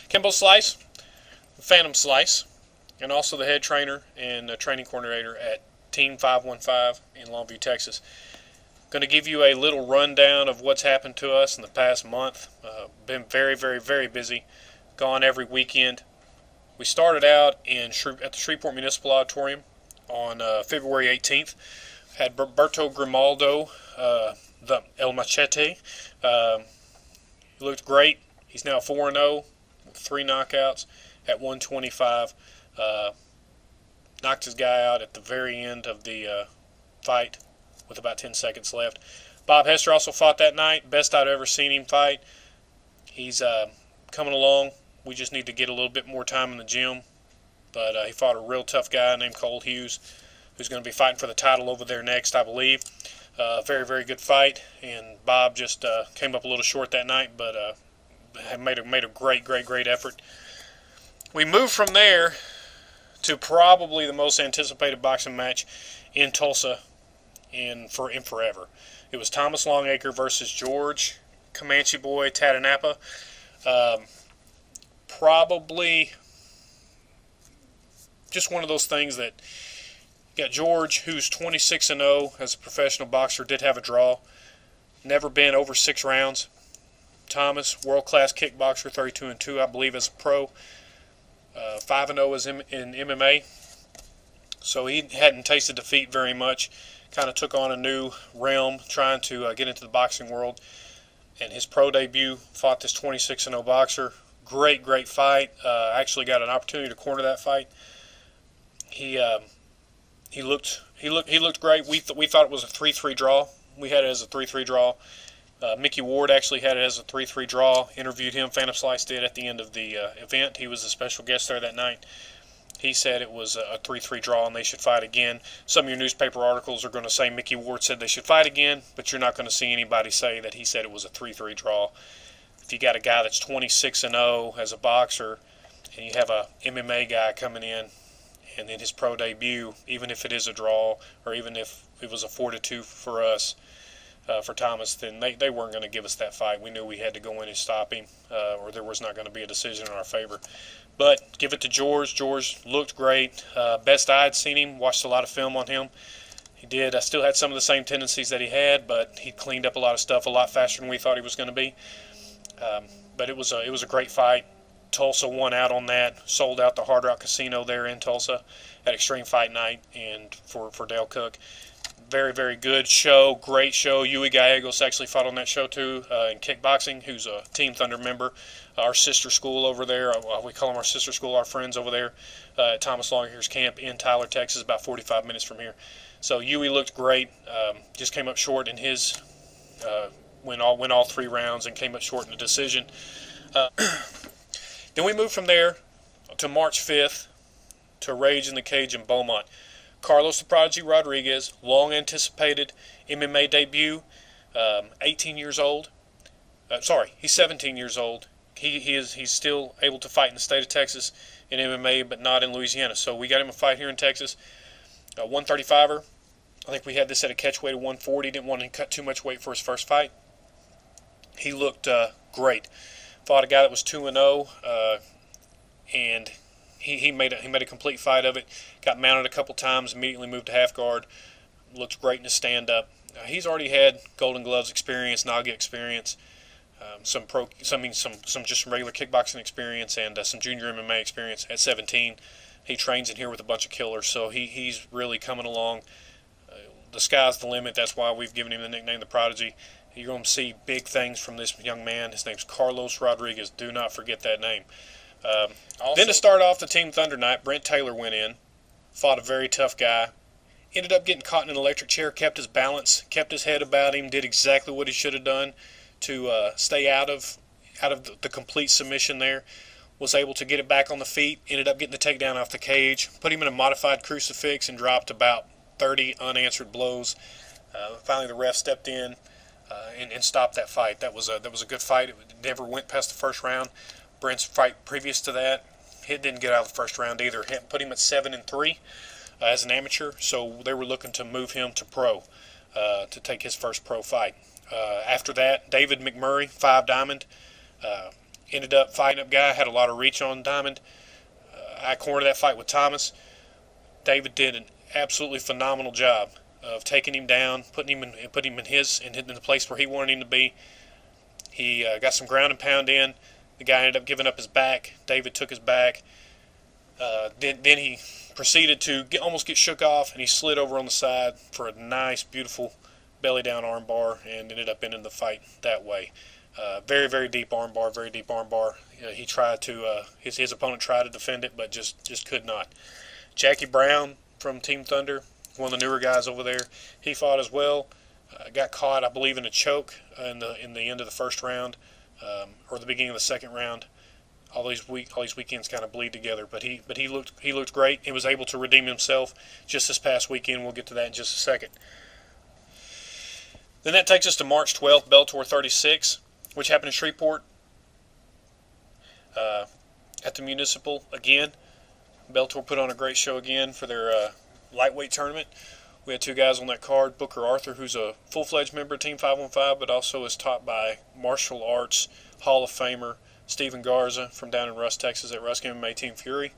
Kimbo Slice, Phantom Slice, and also the head trainer and training coordinator at Team 515 in Longview, Texas. Going to give you a little rundown of what's happened to us in the past month. Been very, very, very busy. Gone every weekend. We started out at the Shreveport Municipal Auditorium on February 18th. Had Berto Grimaldo, the El Machete. He looked great. He's now 4-0 with 3 knockouts at 125. Knocked his guy out at the very end of the fight with about 10 seconds left. Bob Hester also fought that night. Best I'd ever seen him fight. He's coming along. We just need to get a little bit more time in the gym. But he fought a real tough guy named Cole Hughes, who's going to be fighting for the title over there next, I believe. Very, very good fight. And Bob just came up a little short that night, but made a great, great, great effort. We moved from there to probably the most anticipated boxing match in Tulsa in forever. It was Thomas Longacre versus George Comanche Boy Tatanapa. Probably just one of those things that you got George, who's 26-0 as a professional boxer, did have a draw. Never been over 6 rounds. Thomas, world-class kickboxer, 32-2, I believe, as a pro. 5-0 as in MMA. So he hadn't tasted defeat very much. Kind of took on a new realm, trying to get into the boxing world. And his pro debut, fought this 26-0 boxer. Great, great fight. Actually got an opportunity to corner that fight. He looked great. We thought it was a 3-3 draw. We had it as a 3-3 draw. Mickey Ward actually had it as a 3-3 draw. Interviewed him. Phantom Slice did at the end of the event. He was a special guest there that night. He said it was a 3-3 draw and they should fight again. Some of your newspaper articles are going to say Mickey Ward said they should fight again, but you're not going to see anybody say that he said it was a 3-3 draw. If you got a guy that's 26-0 as a boxer and you have a MMA guy coming in and in his pro debut, even if it is a draw or even if it was a 4-2 for us, for Thomas, then they weren't going to give us that fight. We knew we had to go in and stop him, or there was not going to be a decision in our favor. But give it to George. George looked great. Best I had seen him. Watched a lot of film on him. He did. I still had some of the same tendencies that he had, but he cleaned up a lot of stuff a lot faster than we thought he was going to be. But it was a great fight. Tulsa won out on that. Sold out the Hard Rock Casino there in Tulsa at Extreme Fight Night and for Dale Cook. Very, very good show. Great show. Yui Gallegos actually fought on that show too in kickboxing, who's a Team Thunder member. Our sister school over there, we call them our sister school, our friends over there at Thomas Longacre's camp in Tyler, Texas, about 45 minutes from here. So Yui looked great. Just came up short in his, went all 3 rounds and came up short in the decision. Then we moved from there to March 5th to Rage in the Cage in Beaumont. Carlos the Prodigy Rodriguez, long anticipated MMA debut, 18 years old. Sorry, he's 17 years old. He's still able to fight in the state of Texas in MMA, but not in Louisiana. So we got him a fight here in Texas. 135er. I think we had this at a catch weight of 140. Didn't want to cut too much weight for his first fight. He looked great. Fought a guy that was 2-0, and he made a complete fight of it. Got mounted a couple times, immediately moved to half guard. Looked great in his stand-up. He's already had Golden Gloves experience, Naga experience, some just regular kickboxing experience, and some junior MMA experience at 17. He trains in here with a bunch of killers, so he's really coming along. The sky's the limit. That's why we've given him the nickname the Prodigy. You're going to see big things from this young man. His name's Carlos Rodriguez. Do not forget that name. Then to start off the Team Thunder night, Brent Taylor went in, fought a very tough guy, ended up getting caught in an electric chair, kept his balance, kept his head about him, did exactly what he should have done to stay out of the complete submission there. Was able to get it back on the feet, ended up getting the takedown off the cage, put him in a modified crucifix and dropped about 30 unanswered blows. Finally the ref stepped in and stopped that fight. That was a good fight. It never went past the first round. Brent's fight previous to that, he didn't get out of the first round either. Put him at 7-3 as an amateur, so they were looking to move him to pro to take his first pro fight. After that, David McMurray, 5 Diamond. Ended up fighting up guy, had a lot of reach on Diamond. I cornered that fight with Thomas. David did an absolutely phenomenal job of taking him down, putting him in the place where he wanted him to be. He got some ground and pound in. The guy ended up giving up his back. David took his back. Then he proceeded to almost get shook off, and he slid over on the side for a nice, beautiful belly down armbar, and ended up ending the fight that way. Very, very deep armbar, very deep armbar. He tried to, his opponent tried to defend it, but just could not. Jackie Brown from Team Thunder, one of the newer guys over there, he fought as well. Got caught, I believe, in a choke in the end of the first round, or the beginning of the second round. All these weekends kind of bleed together, but he looked great. He was able to redeem himself just this past weekend. We'll get to that in just a second. Then that takes us to March 12th, Bellator 36, which happened in Shreveport at the Municipal again. Bellator put on a great show again for their lightweight tournament. We had two guys on that card, Booker Arthur, who's a full-fledged member of Team 515, but also is taught by martial arts Hall of Famer Steven Garza from down in Rusk, Texas at Rusk MMA Team Fury.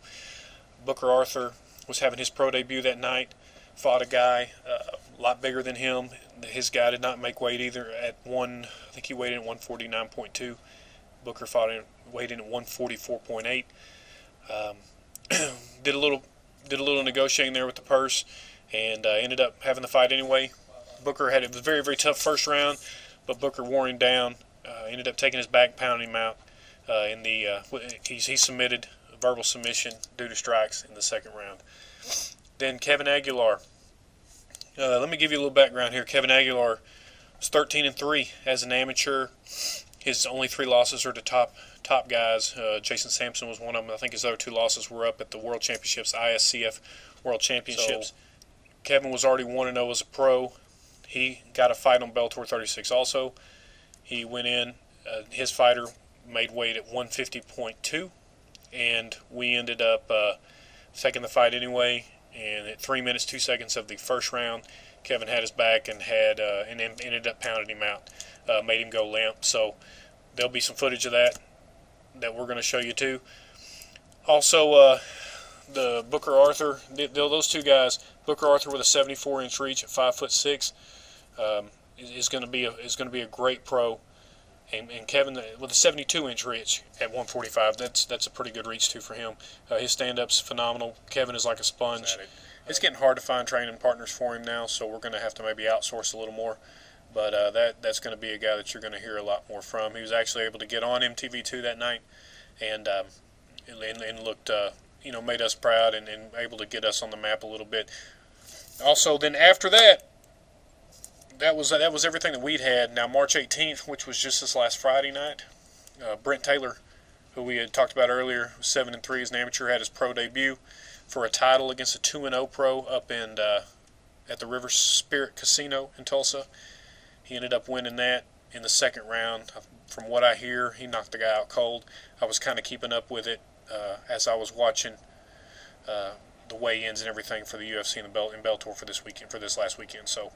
Booker Arthur was having his pro debut that night, fought a guy a lot bigger than him. His guy did not make weight either at I think he weighed in at 149.2. Booker weighed in at 144.8. Did a little negotiating there with the purse, and ended up having the fight anyway. It was a very, very tough first round, but Booker wore him down. Ended up taking his back, pounding him out. He submitted a verbal submission due to strikes in the second round. Then Kevin Aguilar. Let me give you a little background here. Kevin Aguilar was 13-3 as an amateur. His only 3 losses are to top guys. Jason Sampson was one of them. I think his other 2 losses were up at the World Championships, ISCF World Championships. So, Kevin was already 1-0 as a pro. He got a fight on Bellator 36 also. He went in. His fighter made weight at 150.2, and we ended up taking the fight anyway. And at 3 minutes 2 seconds of the first round, Kevin had his back and ended up pounding him out, made him go limp. So there'll be some footage of that we're going to show you too. Also, the Booker Arthur, those two guys, Booker Arthur with a 74-inch reach at 5'6", is going to be a great pro. And Kevin with a 72-inch reach at 145, that's a pretty good reach too for him. His stand-up's phenomenal. Kevin is like a sponge. It's getting hard to find training partners for him now, so we're going to have to maybe outsource a little more. But that's going to be a guy that you're going to hear a lot more from. He was actually able to get on MTV2 that night, and looked, made us proud and able to get us on the map a little bit. Also, then after that, that was everything that we'd had. Now, March 18th, which was just this last Friday night, Brent Taylor, who we had talked about earlier, 7-3 as an amateur, had his pro debut for a title against a 2-0 pro up at the River Spirit Casino in Tulsa. He ended up winning that in the second round. From what I hear, he knocked the guy out cold. I was kind of keeping up with it as I was watching the weigh-ins and everything for the UFC and Bellator for this last weekend. So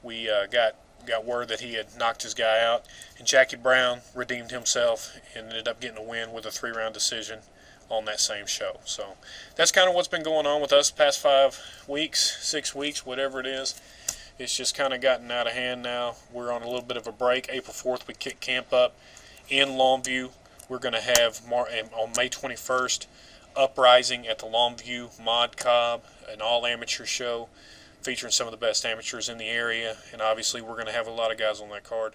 we got word that he had knocked his guy out, and Jackie Brown redeemed himself and ended up getting a win with a 3-round decision on that same show. So that's kind of what's been going on with us the past 5 weeks, 6 weeks, whatever it is. It's just kind of gotten out of hand now. We're on a little bit of a break. April 4th, we kick camp up in Longview. We're going to have, on May 21st, Uprising at the Longview Mod Cobb, an all-amateur show featuring some of the best amateurs in the area. And obviously, we're going to have a lot of guys on that card.